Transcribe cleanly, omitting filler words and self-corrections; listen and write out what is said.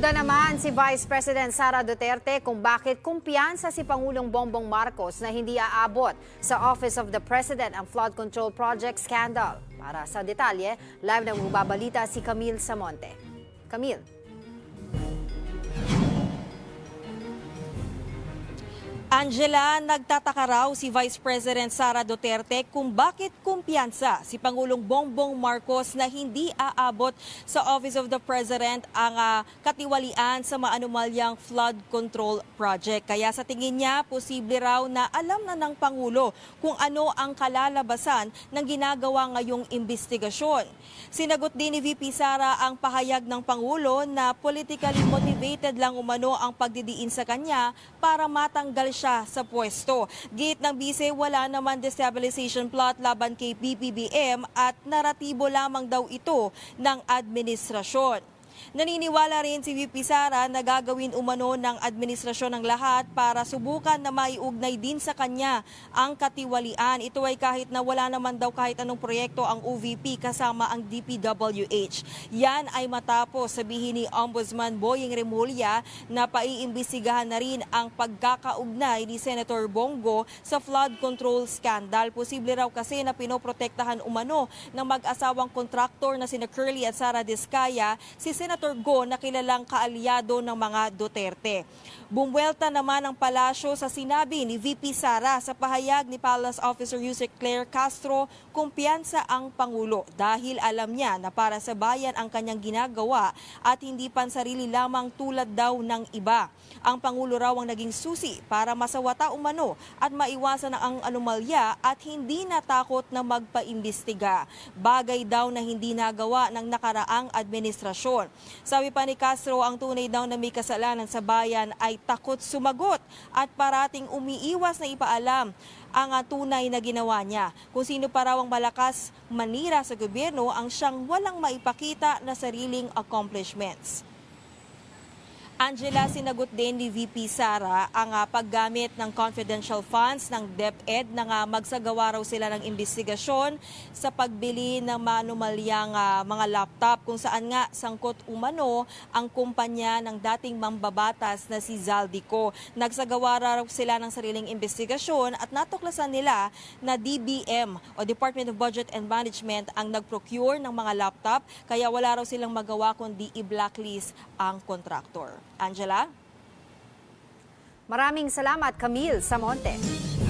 Duda naman si Vice President Sara Duterte kung bakit kumpiyansa si Pangulong Bongbong Marcos na hindi aabot sa Office of the President ang flood control project scandal. Para sa detalye, live na magbabalita si Camille Samonte. Camille. Angela, nagtataka raw si Vice President Sara Duterte kung bakit kumpiyansa si Pangulong Bongbong Marcos na hindi aabot sa Office of the President ang katiwalian sa maanumalyang flood control project. Kaya sa tingin niya, posible raw na alam na ng Pangulo kung ano ang kalalabasan ng ginagawa ngayong investigasyon. Sinagot din ni VP Sara ang pahayag ng Pangulo na politically motivated lang umano ang pagdidiin sa kanya para matanggal siya sa pwesto. Git ng bise, wala naman destabilization plot laban kay BBBM at naratibo lamang daw ito ng administrasyon. Naniniwala rin si VP Sara na gagawin umano ng administrasyon ng lahat para subukan na maiugnay din sa kanya ang katiwalian. Ito ay kahit na wala naman daw kahit anong proyekto ang OVP kasama ang DPWH. Yan ay matapos sabihin ni Ombudsman Boying Remulla na paiimbestigahan na rin ang pagkakaugnay ni Senator Bongo sa flood control scandal. Posible raw kasi na pinoprotektahan umano ng mag-asawang kontraktor na sina Curly at Sara Diskaya si Senator Go na kilalang kaalyado ng mga Duterte. Bumwelta naman ang palasyo sa sinabi ni VP Sara sa pahayag ni Palace Officer Yusek Claire Castro, kumpiyansa ang Pangulo dahil alam niya na para sa bayan ang kanyang ginagawa at hindi pansarili lamang tulad daw ng iba. Ang Pangulo raw ang naging susi para masawata umano at maiwasan ang anomalya at hindi natakot na magpaimbestiga. Bagay daw na hindi nagawa ng nakaraang administrasyon. Sabi pa ni Castro, ang tunay daw na may kasalanan sa bayan ay takot sumagot at parating umiiwas na ipaalam ang tunay na ginawa niya. Kung sino pa raw ang malakas manira sa gobyerno ang siyang walang maipakita na sariling accomplishments. Angela, sinagot din ni VP Sara ang paggamit ng confidential funds ng DepEd na magsagawa raw sila ng investigasyon sa pagbili ng maanumalyang mga laptop kung saan nga sangkot umano ang kumpanya ng dating mambabatas na si Zaldico. Nagsagawa raw sila ng sariling investigasyon at natuklasan nila na DBM o Department of Budget and Management ang nag-procure ng mga laptop kaya wala raw silang magawa kundi i-blacklist ang kontraktor. Angela? Maraming salamat, Camille Samonte.